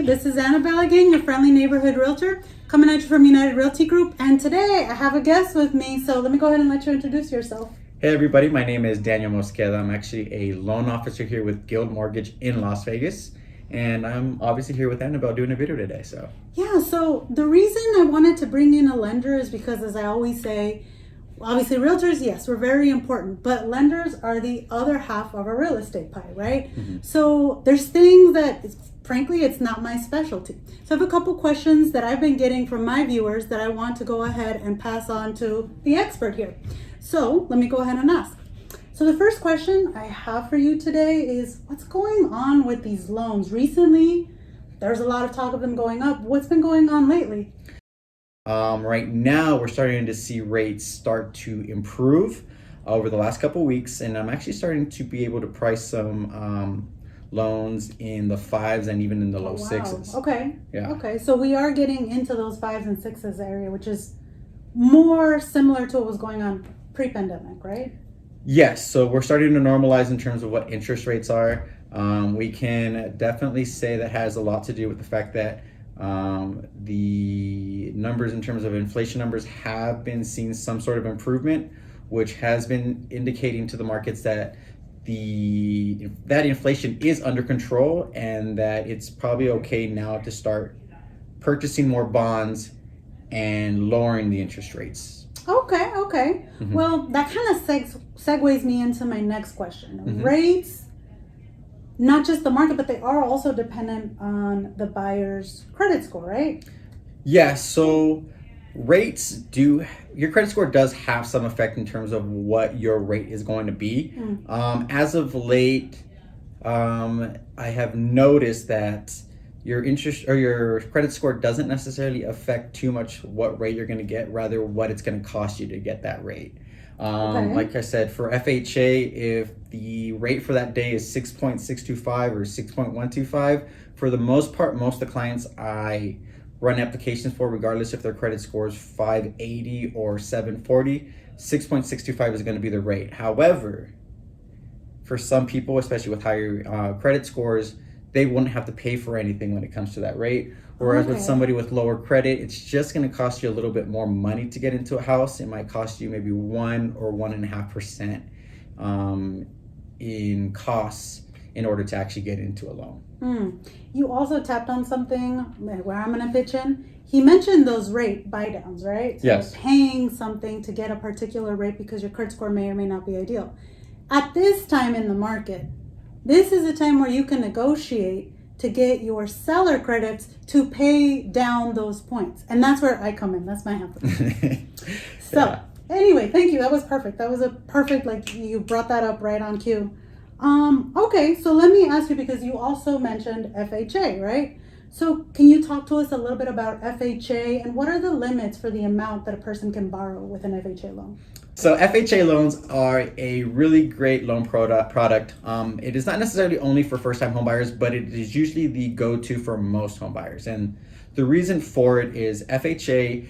this is Anabel again, your friendly neighborhood realtor, coming at you from United Realty Group. And today I have a guest with me, so let me go ahead and let you introduce yourself. Hey everybody, my name is Daniel Mosqueda. I'm actually a loan officer here with Guild Mortgage in Las Vegas. And I'm obviously here with Anabel doing a video today. Yeah, so the reason I wanted to bring in a lender is because, as I always say, obviously realtors, yes, we're very important, but lenders are the other half of a real estate pie, right? Mm-hmm. So there's things that, frankly, it's not my specialty. So I have a couple questions that I've been getting from my viewers that I want to go ahead and pass on to the expert here. So let me go ahead and ask. So the first question I have for you today is, what's going on with these loans? Recently, there's a lot of talk of them going up. What's been going on lately? Right now, we're starting to see rates start to improve over the last couple of weeks, and I'm actually starting to be able to price some loans in the 5s and even in the low 6s. Okay. Yeah. Okay. So we are getting into those 5s and 6s area, which is more similar to what was going on pre-pandemic, right? Yes. So we're starting to normalize in terms of what interest rates are. We can definitely say that has a lot to do with the fact that the numbers in terms of inflation numbers have been seeing some sort of improvement, which has been indicating to the markets that that inflation is under control and that it's probably okay now to start purchasing more bonds and lowering the interest rates. Okay. Mm-hmm. Well, that kind of segues me into my next question. Mm-hmm. Rates, not just the market, but they are also dependent on the buyer's credit score, right? Yeah, so your credit score does have some effect in terms of what your rate is going to be. As of late, I have noticed that your interest or your credit score doesn't necessarily affect too much what rate you're going to get, rather what it's going to cost you to get that rate. Okay. Like I said, for FHA, if the rate for that day is 6.625 or 6.125, for the most part, most of the clients I run applications for, regardless if their credit score is 580 or 740, 6.625 is going to be the rate. However, for some people, especially with higher credit scores, they wouldn't have to pay for anything when it comes to that rate. Whereas with somebody with lower credit, it's just going to cost you a little bit more money to get into a house. It might cost you maybe 1 or 1.5% in costs in order to actually get into a loan. You also tapped on something where I'm going to pitch in. He mentioned those rate buy downs, right? So yes. Paying something to get a particular rate because your credit score may or may not be ideal. At this time in the market, this is a time where you can negotiate to get your seller credits to pay down those points. And that's where I come in. That's my half. So anyway, thank you. That was perfect. That was a perfect, you brought that up right on cue. Okay, so let me ask you, because you also mentioned FHA, right? So can you talk to us a little bit about FHA and what are the limits for the amount that a person can borrow with an FHA loan? So FHA loans are a really great loan product. It is not necessarily only for first-time homebuyers, but it is usually the go-to for most homebuyers. And the reason for it is FHA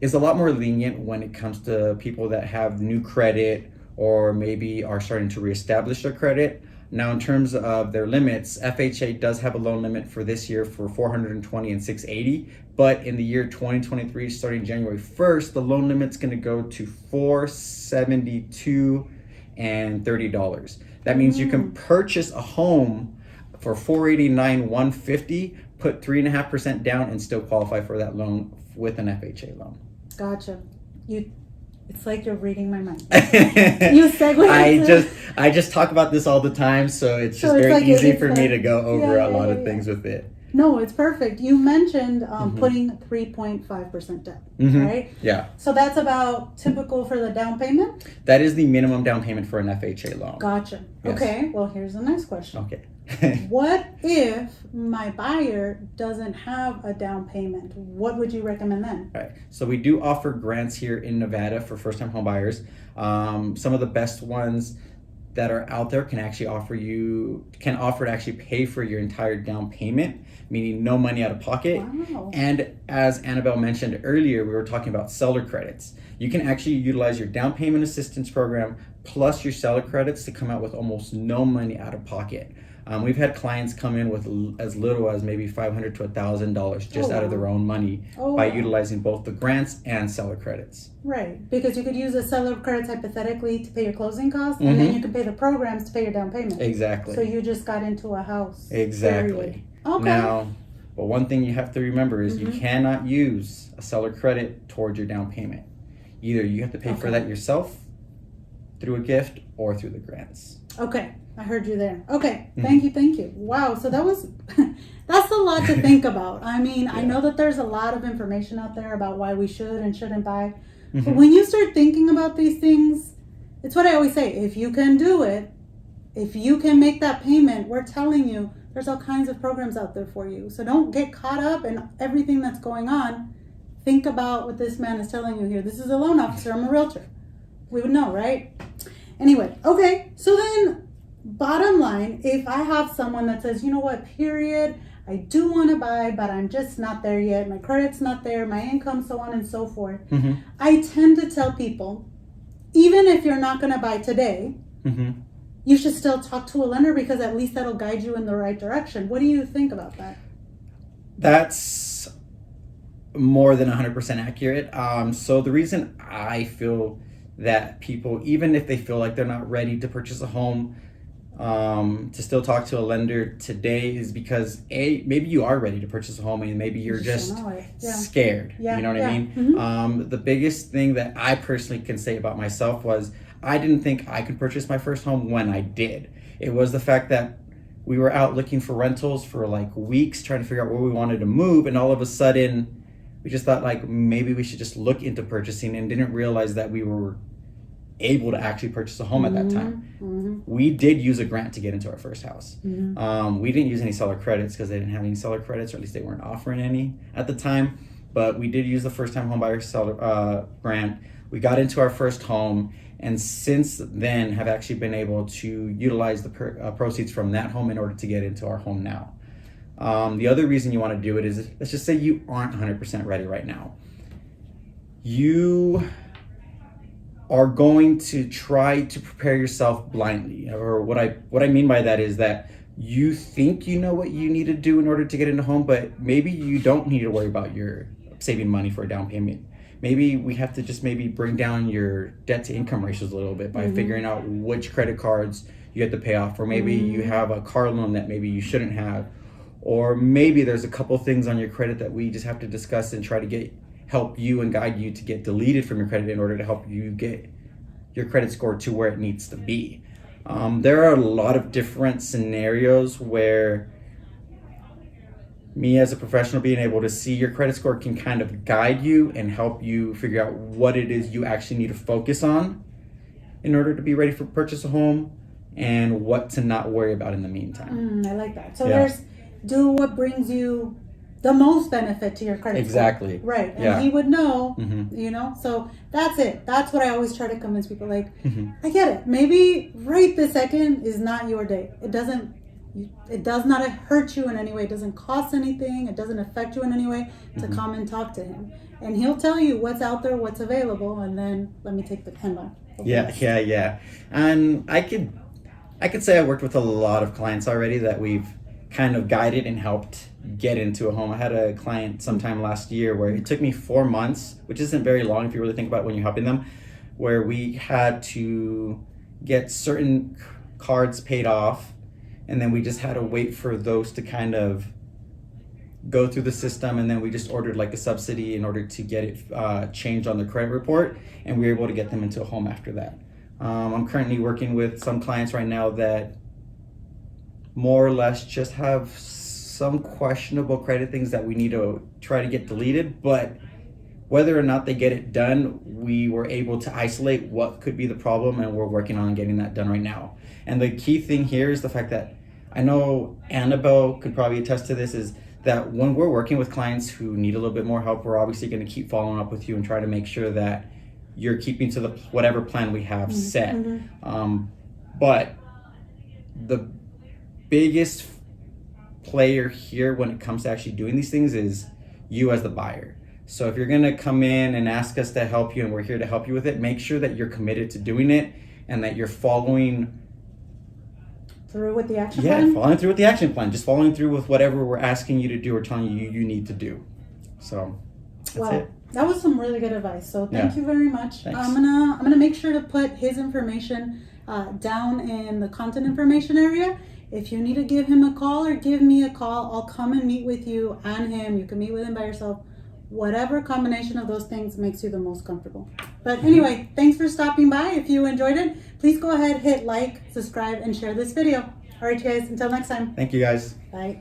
is a lot more lenient when it comes to people that have new credit or maybe are starting to reestablish their credit. Now, in terms of their limits, FHA does have a loan limit for this year for $420 and $680, but in the year 2023, starting January 1st, the loan limit's going to go to $472 and $30. That means you can purchase a home for $489, $150, put 3.5% down, and still qualify for that loan with an FHA loan. Gotcha. It's like you're reading my mind. You segue. I just talk about this all the time, so it's very easy for me to go over a lot of things with it. No, it's perfect. You mentioned putting 3.5% down, right? Yeah. So that's about typical for the down payment? That is the minimum down payment for an FHA loan. Gotcha. Yes. Okay, well, here's the next question. Okay. What if my buyer doesn't have a down payment? What would you recommend then? Right. So we do offer grants here in Nevada for first-time home buyers. Some of the best ones that are out there can offer to actually pay for your entire down payment, meaning no money out of pocket. Wow. And as Anabel mentioned earlier, we were talking about seller credits. You can actually utilize your down payment assistance program plus your seller credits to come out with almost no money out of pocket. We've had clients come in with as little as maybe $500 to $1,000 just out of their own money by utilizing both the grants and seller credits. Right, because you could use a seller credits hypothetically to pay your closing costs, and then you can pay the programs to pay your down payment. Exactly. So you just got into a house. Exactly. Period. Okay. Now, but one thing you have to remember is you cannot use a seller credit towards your down payment. Either you have to pay for that yourself through a gift or through the grants. Okay, I heard you there. Okay, thank you. Wow, so that was, that's a lot to think about. I mean, I know that there's a lot of information out there about why we should and shouldn't buy. But when you start thinking about these things, it's what I always say, if you can do it, if you can make that payment, we're telling you, there's all kinds of programs out there for you. So don't get caught up in everything that's going on. Think about what this man is telling you here. This is a loan officer, I'm a realtor. We would know, right? Anyway, okay, so then bottom line, if I have someone that says, you know what, period, I do want to buy, but I'm just not there yet. My credit's not there, my income, so on and so forth. I tend to tell people, even if you're not going to buy today, you should still talk to a lender because at least that'll guide you in the right direction. What do you think about that? That's more than 100% accurate. So the reason I feel that people, even if they feel like they're not ready to purchase a home, to still talk to a lender today is because maybe you are ready to purchase a home and maybe you're just scared. You know what I mean? The biggest thing that I personally can say about myself was I didn't think I could purchase my first home when I did. It was the fact that we were out looking for rentals for like weeks trying to figure out where we wanted to move, and all of a sudden we just thought like maybe we should just look into purchasing and didn't realize that we were able to actually purchase a home at that time. We did use a grant to get into our first house. We didn't use any seller credits because they didn't have any seller credits, or at least they weren't offering any at the time. But we did use the first time home buyer seller grant. We got into our first home, and since then have actually been able to utilize the proceeds from that home in order to get into our home now. The other reason you want to do it is, let's just say you aren't 100% ready right now. You are going to try to prepare yourself blindly. Or what I mean by that is that you think you know what you need to do in order to get into home, but maybe you don't need to worry about your saving money for a down payment. Maybe we have to just maybe bring down your debt to income ratios a little bit by figuring out which credit cards you have to pay off, or maybe you have a car loan that maybe you shouldn't have, or maybe there's a couple things on your credit that we just have to discuss and try to help you and guide you to get deleted from your credit in order to help you get your credit score to where it needs to be. There are a lot of different scenarios where me as a professional being able to see your credit score can kind of guide you and help you figure out what it is you actually need to focus on in order to be ready for purchase a home and what to not worry about in the meantime. I like that. So there's do what brings you the most benefit to your credit exactly score. Right. And he would know, you know, so that's it. That's what I always try to convince people. Like, I get it. Maybe right this second is not your day. It does not hurt you in any way. It doesn't cost anything. It doesn't affect you in any way to come and talk to him. And he'll tell you what's out there, what's available, and then let me take the pen off. Yeah. And I could say I worked with a lot of clients already that we've kind of guided and helped get into a home. I had a client sometime last year where it took me 4 months, which isn't very long if you really think about when you're helping them, where we had to get certain cards paid off, and then we just had to wait for those to kind of go through the system, and then we just ordered like a subsidy in order to get it changed on the credit report, and we were able to get them into a home after that. I'm currently working with some clients right now that more or less just have some questionable credit things that we need to try to get deleted, but whether or not they get it done, we were able to isolate what could be the problem, and we're working on getting that done right now. And the key thing here is the fact that I know Anabel could probably attest to this, is that when we're working with clients who need a little bit more help, we're obviously going to keep following up with you and try to make sure that you're keeping to the whatever plan we have set. But the biggest player here when it comes to actually doing these things is you as the buyer. So if you're going to come in and ask us to help you and we're here to help you with it, make sure that you're committed to doing it and that you're following through with the action Yeah, plan? following through with the action plan. Just following through with whatever we're asking you to do or telling you you need to do. So that's Well, it. that was some really good advice. So thank Yeah. you very much. Thanks. I'm gonna make sure to put his information down in the content information area. If you need to give him a call or give me a call, I'll come and meet with you and him. You can meet with him by yourself. Whatever combination of those things makes you the most comfortable. But anyway, thanks for stopping by. If you enjoyed it, please go ahead, hit like, subscribe, and share this video. All right, guys, until next time. Thank you, guys. Bye.